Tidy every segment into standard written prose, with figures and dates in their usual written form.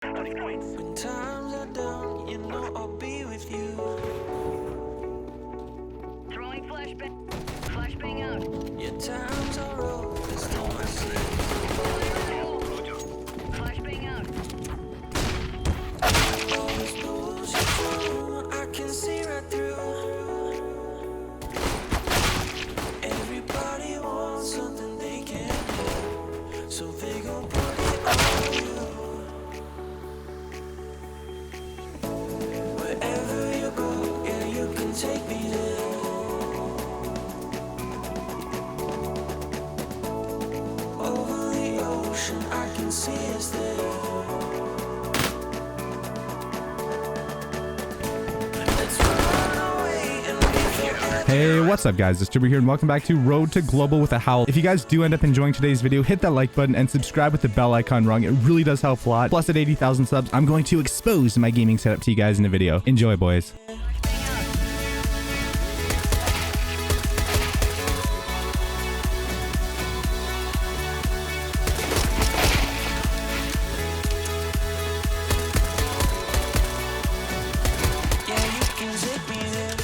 When times are down, you know I'll be with you. Throwing flashbang. Flashbang out. Your times are rough, there's no mercy. Flashbang out. All this bullshit, I can see right through. Everybody wants something they can't have, so they gon' put it on you. Wherever you go, yeah, you can take me there. Over the ocean, I can see us there. Let's run away and live forever. Hey, what's up guys, it's Turbo here and welcome back to Road to Global with a Howl. If you guys do end up enjoying today's video, hit that like button and subscribe with the bell icon rung. It really does help a lot. Plus at 80,000 subs, I'm going to expose my gaming setup to you guys in a video. Enjoy, boys. Yeah, you can take me there.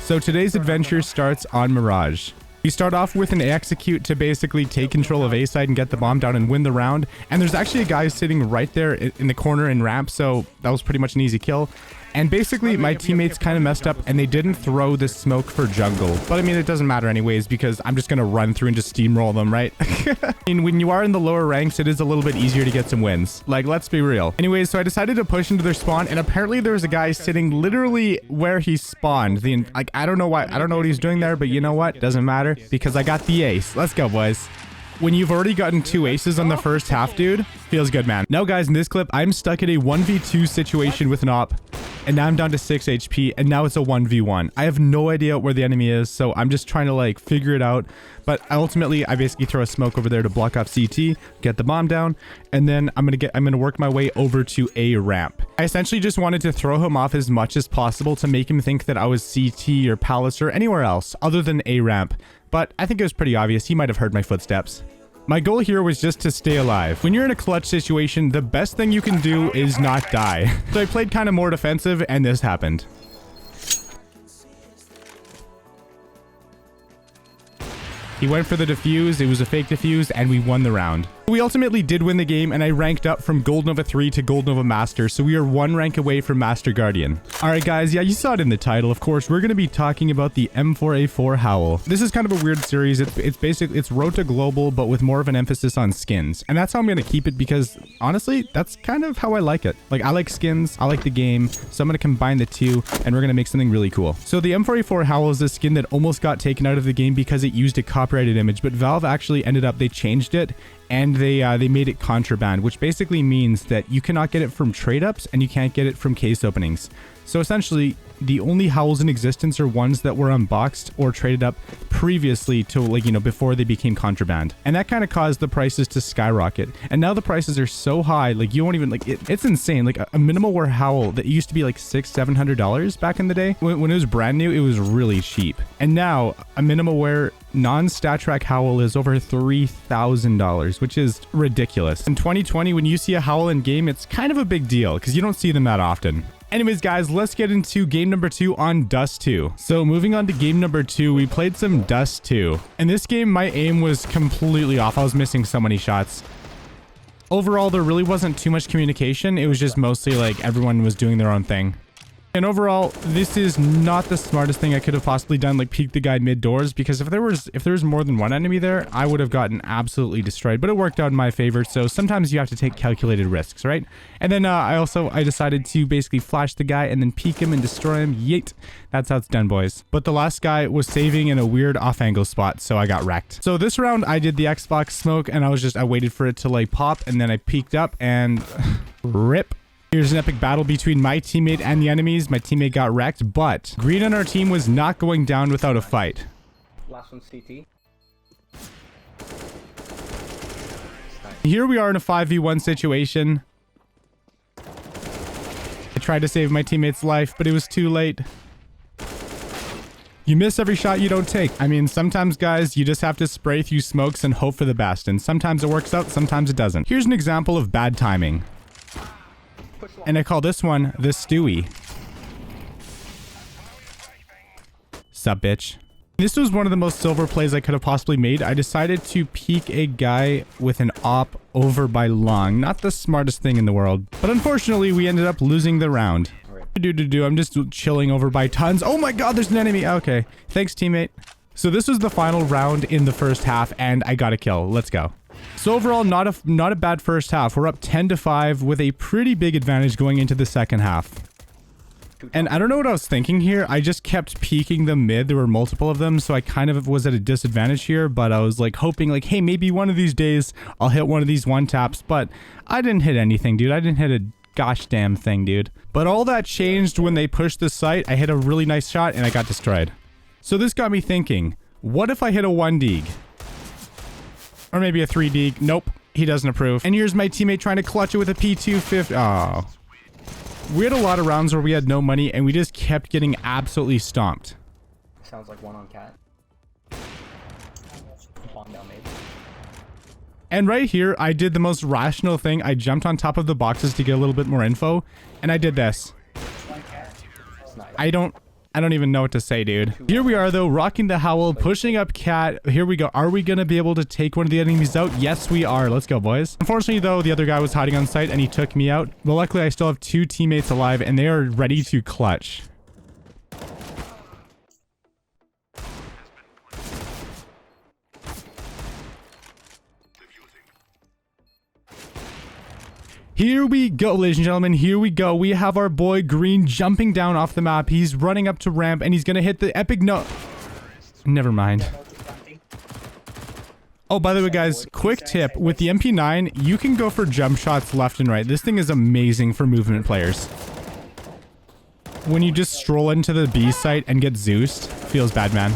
So today's adventure starts on Mirage. You start off with an execute to basically take control of A side and get the bomb down and win the round. And there's actually a guy sitting right there in the corner in ramp, so that was pretty much an easy kill. And basically my teammates kind of messed up and they didn't throw the smoke for jungle. But I mean, it doesn't matter anyways because I'm just going to run through and just steamroll them, right? And when you are in the lower ranks, it is a little bit easier to get some wins. Like, let's be real. Anyways, so I decided to push into their spawn and apparently there was a guy sitting literally where he spawned. Like, I don't know why. I don't know what he's doing there, but you know what? Doesn't matter because I got the ace. Let's go, boys. When you've already gotten 2 aces on the first half, dude, feels good, man. Now, guys, in this clip, I'm stuck at a 1v2 situation with an op, and now I'm down to 6 HP, and now it's a 1v1. I have no idea where the enemy is, so I'm just trying to, like, figure it out. But ultimately, I basically throw a smoke over there to block off CT, get the bomb down, and then I'm gonna work my way over to A ramp. I essentially just wanted to throw him off as much as possible to make him think that I was CT or Palace or anywhere else other than A ramp. But I think it was pretty obvious. He might have heard my footsteps. My goal here was just to stay alive. When you're in a clutch situation, the best thing you can do is not die. So I played kind of more defensive and this happened. He went for the defuse, it was a fake defuse, and we won the round. We ultimately did win the game, and I ranked up from Gold Nova 3 to Gold Nova Master, so we are 1 rank away from Master Guardian. Alright guys, yeah, you saw it in the title, of course. We're going to be talking about the M4A4 Howl. This is kind of a weird series. It's Road to Global, but with more of an emphasis on skins. And that's how I'm going to keep it because, honestly, that's kind of how I like it. Like, I like skins, I like the game, so I'm going to combine the two, and we're going to make something really cool. So the M4A4 Howl is a skin that almost got taken out of the game because it used a copyrighted image, but Valve actually they changed it and they made it contraband, which basically means that you cannot get it from trade ups and you can't get it from case openings. So essentially the only howls in existence are ones that were unboxed or traded up previously to, like, you know, before they became contraband. And that kind of caused the prices to skyrocket. And now the prices are so high, like, you won't even, like, it's insane. Like, a minimal wear howl that used to be like $600-700 back in the day, when it was brand new, it was really cheap. And now a minimal wear non-stat track howl is over $3,000, which is ridiculous. In 2020, when you see a howl in game, it's kind of a big deal because you don't see them that often. Anyways, guys, let's get into game number 2 on Dust 2. So moving on to game number 2, we played some Dust 2. In this game, my aim was completely off. I was missing so many shots. Overall, there really wasn't too much communication. It was just mostly like everyone was doing their own thing. And overall, this is not the smartest thing I could have possibly done, like peek the guy mid doors, because if there was more than one enemy there, I would have gotten absolutely destroyed. But it worked out in my favor, so sometimes you have to take calculated risks, right? And then I decided to basically flash the guy and then peek him and destroy him. Yeet. That's how it's done, boys. But the last guy was saving in a weird off-angle spot, so I got wrecked. So this round, I did the Xbox smoke, and I waited for it to like pop, and then I peeked up and rip. Here's an epic battle between my teammate and the enemies. My teammate got wrecked, but green on our team was not going down without a fight. Last one CT. Here we are in a 5v1 situation. I tried to save my teammate's life, but it was too late. You miss every shot you don't take. I mean, sometimes, guys, you just have to spray through smokes and hope for the best. And sometimes it works out, sometimes it doesn't. Here's an example of bad timing. And I call this one the Stewie. Sup, bitch. This was one of the most silver plays I could have possibly made. I decided to peek a guy with an op over by long. Not the smartest thing in the world. But unfortunately, we ended up losing the round. I'm just chilling over by tons. Oh my god, there's an enemy. Okay. Thanks, teammate. So this was the final round in the first half, and I got a kill. Let's go. So overall, not a bad first half. We're up 10-5 with a pretty big advantage going into the second half. And I don't know what I was thinking here. I just kept peeking the mid. There were multiple of them, so I kind of was at a disadvantage here. But I was like hoping like, hey, maybe one of these days I'll hit one of these one taps. But I didn't hit anything, dude. I didn't hit a gosh damn thing, dude. But all that changed when they pushed the site. I hit a really nice shot and I got destroyed. So this got me thinking, what if I hit a 1 deeg? Or maybe a 3 deeg? Nope, he doesn't approve. And here's my teammate trying to clutch it with a P250. Oh. We had a lot of rounds where we had no money and we just kept getting absolutely stomped. Sounds like one on cat. Bomb down maybe. And right here, I did the most rational thing. I jumped on top of the boxes to get a little bit more info. And I did this. I don't even know what to say, dude. Here we are, though, rocking the Howl, pushing up cat. Here we go. Are we going to be able to take one of the enemies out? Yes, we are. Let's go, boys. Unfortunately, though, the other guy was hiding on site and he took me out. But luckily, I still have 2 teammates alive and they are ready to clutch. Here we go, ladies and gentlemen. Here we go. We have our boy Green jumping down off the map. He's running up to ramp and he's going to hit the epic no... Never mind. Oh, by the way, guys, quick tip. With the MP9, you can go for jump shots left and right. This thing is amazing for movement players. When you just stroll into the B site and get Zeused, feels bad, man.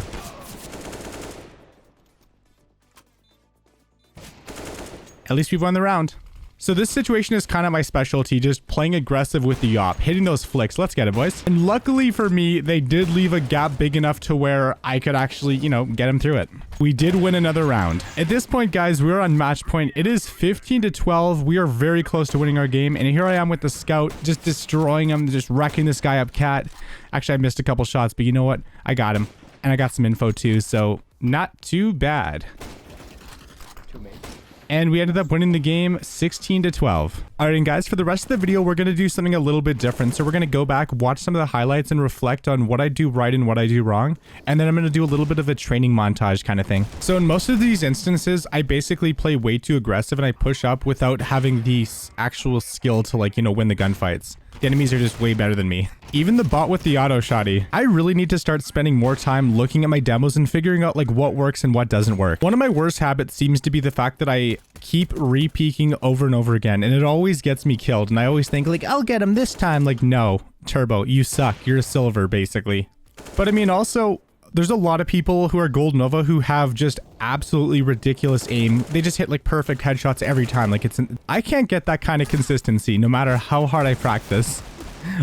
At least we've won the round. So this situation is kind of my specialty, just playing aggressive with the op, hitting those flicks. Let's get it, boys. And luckily for me, they did leave a gap big enough to where I could actually, you know, get him through it. We did win another round. At this point, guys, we're on match point. It is 15-12. We are very close to winning our game. And here I am with the scout, just destroying him, just wrecking this guy up, cat. Actually, I missed a couple shots, but you know what? I got him. And I got some info too, so not too bad. And we ended up winning the game 16-12. All right, and guys, for the rest of the video, we're going to do something a little bit different. So we're going to go back, watch some of the highlights, and reflect on what I do right and what I do wrong. And then I'm going to do a little bit of a training montage kind of thing. So in most of these instances, I basically play way too aggressive and I push up without having the actual skill to, like, you know, win the gunfights. The enemies are just way better than me. Even the bot with the auto shotty. I really need to start spending more time looking at my demos and figuring out like what works and what doesn't work. One of my worst habits seems to be the fact that I keep re-peeking over and over again, and it always gets me killed. And I always think like, I'll get him this time. Like, no, Turbo, you suck. You're a silver, basically. But I mean, also, there's a lot of people who are Gold Nova who have just absolutely ridiculous aim. They just hit like perfect headshots every time. Like I can't get that kind of consistency no matter how hard I practice.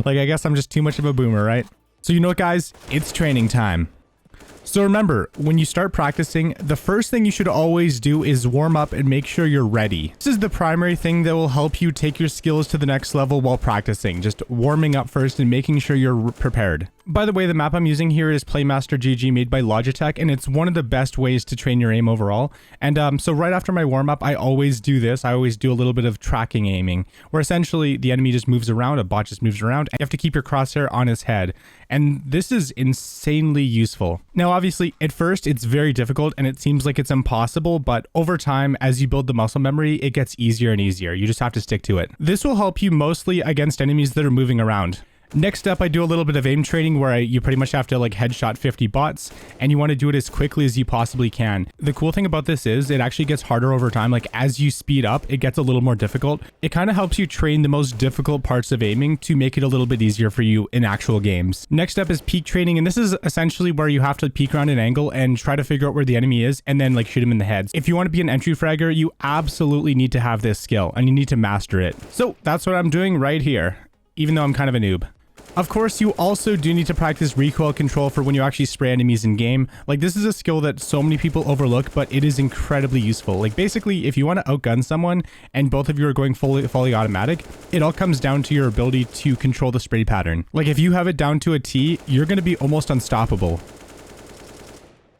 Like, I guess I'm just too much of a boomer, right? So you know what, guys? It's training time. So remember, when you start practicing, the first thing you should always do is warm up and make sure you're ready. This is the primary thing that will help you take your skills to the next level while practicing. Just warming up first and making sure you're prepared. By the way, the map I'm using here is Playmaster GG made by Logitech, and it's one of the best ways to train your aim overall. And so right after my warm-up, I always do this. I always do a little bit of tracking aiming, where essentially the enemy just moves around, a bot just moves around, and you have to keep your crosshair on his head. And this is insanely useful. Now, obviously, at first, it's very difficult, and it seems like it's impossible, but over time, as you build the muscle memory, it gets easier and easier. You just have to stick to it. This will help you mostly against enemies that are moving around. Next up, I do a little bit of aim training where you pretty much have to like headshot 50 bots, and you want to do it as quickly as you possibly can. The cool thing about this is it actually gets harder over time. Like as you speed up, it gets a little more difficult. It kind of helps you train the most difficult parts of aiming to make it a little bit easier for you in actual games. Next up is peek training, and this is essentially where you have to peek around an angle and try to figure out where the enemy is and then like shoot him in the heads. If you want to be an entry fragger, you absolutely need to have this skill and you need to master it. So that's what I'm doing right here, even though I'm kind of a noob. Of course, you also do need to practice recoil control for when you actually spray enemies in game. Like, this is a skill that so many people overlook, but it is incredibly useful. Like, basically, if you want to outgun someone and both of you are going fully automatic, it all comes down to your ability to control the spray pattern. Like, if you have it down to a T, you're going to be almost unstoppable.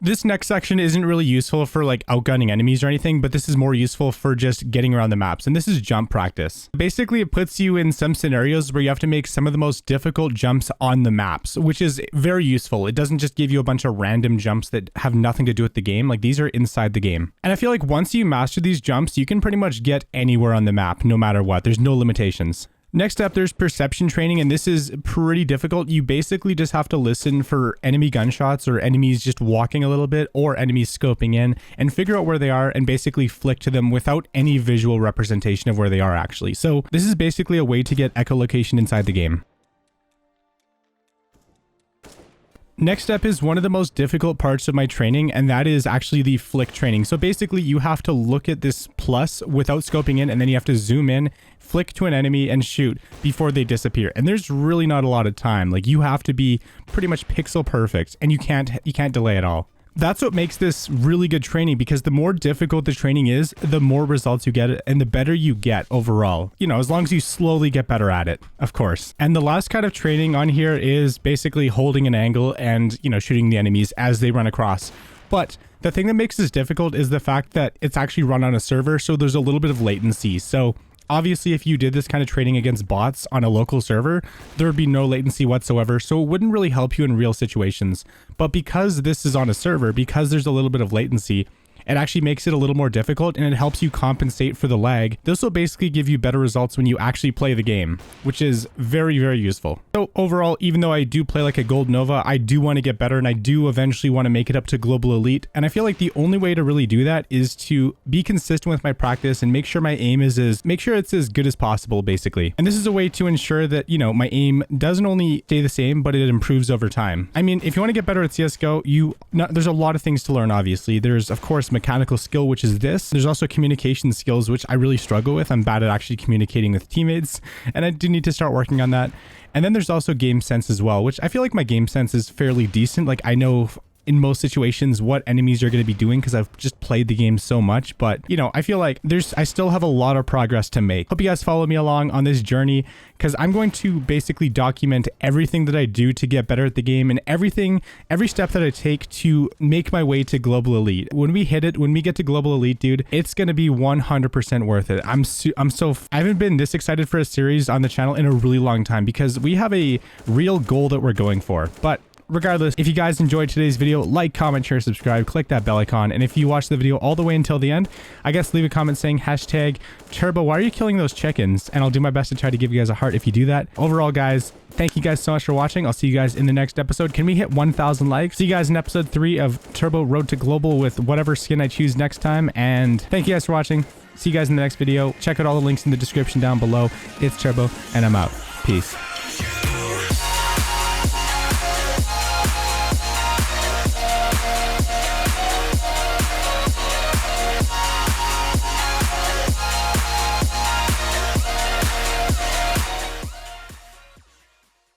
This next section isn't really useful for like outgunning enemies or anything, but this is more useful for just getting around the maps, and this is jump practice. Basically, it puts you in some scenarios where you have to make some of the most difficult jumps on the maps, which is very useful. It doesn't just give you a bunch of random jumps that have nothing to do with the game. Like, these are inside the game. And I feel like once you master these jumps, you can pretty much get anywhere on the map, no matter what. There's no limitations. Next up, there's perception training, and this is pretty difficult. You basically just have to listen for enemy gunshots or enemies just walking a little bit or enemies scoping in and figure out where they are and basically flick to them without any visual representation of where they are actually. So this is basically a way to get echolocation inside the game. Next up is one of the most difficult parts of my training, and that is actually the flick training. So basically, you have to look at this plus without scoping in, and then you have to zoom in, flick to an enemy, and shoot before they disappear. And there's really not a lot of time. Like, you have to be pretty much pixel perfect, and you can't delay at all. That's what makes this really good training, because the more difficult the training is, the more results you get and the better you get overall. You know, as long as you slowly get better at it, of course. And the last kind of training on here is basically holding an angle and, you know, shooting the enemies as they run across. But the thing that makes this difficult is the fact that it's actually run on a server, so there's a little bit of latency. So obviously, if you did this kind of training against bots on a local server, there would be no latency whatsoever, so it wouldn't really help you in real situations. But because this is on a server, because there's a little bit of latency, it actually makes it a little more difficult, and it helps you compensate for the lag. This will basically give you better results when you actually play the game, which is very, very useful. So overall, even though I do play like a Gold Nova, I do want to get better, and I do eventually want to make it up to Global Elite. And I feel like the only way to really do that is to be consistent with my practice and make sure my aim is it's as good as possible, basically. And this is a way to ensure that, you know, my aim doesn't only stay the same, but it improves over time. I mean, if you want to get better at CSGO, there's a lot of things to learn, obviously. There's, of course, mechanical skill, which is this. There's also communication skills, which I really struggle with. I'm bad at actually communicating with teammates, and I do need to start working on that. And then there's also game sense as well, which I feel like my game sense is fairly decent. Like, I know in most situations what enemies are going to be doing because I've just played the game so much. But, you know, I feel like I still have a lot of progress to make. Hope you guys follow me along on this journey, because I'm going to basically document everything that I do to get better at the game, and every step that I take to make my way to Global Elite. When we get to Global Elite, dude, it's going to be 100% worth it. I haven't been this excited for a series on the channel in a really long time, because we have a real goal that we're going for. But regardless, if you guys enjoyed today's video, like, comment, share, subscribe, click that bell icon. And if you watch the video all the way until the end, I guess leave a comment saying #Turbo, why are you killing those chickens? And I'll do my best to try to give you guys a heart if you do that. Overall, guys, thank you guys so much for watching. I'll see you guys in the next episode. Can we hit 1,000 likes? See you guys in episode 3 of Turbo Road to Global with whatever skin I choose next time. And thank you guys for watching. See you guys in the next video. Check out all the links in the description down below. It's Turbo, and I'm out. Peace.